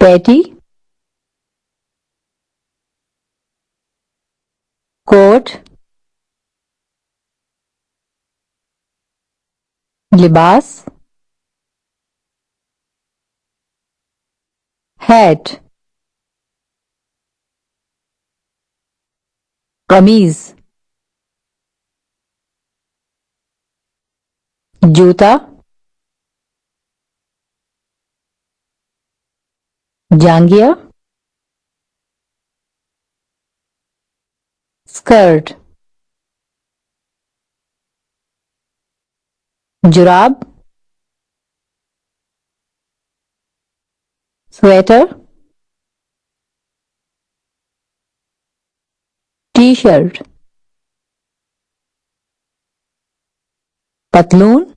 patty, coat, लिबास, hat, कमीज, जूता, जांघिया, स्कर्ट, जुराब, स्वेटर, टी शर्ट, पतलून,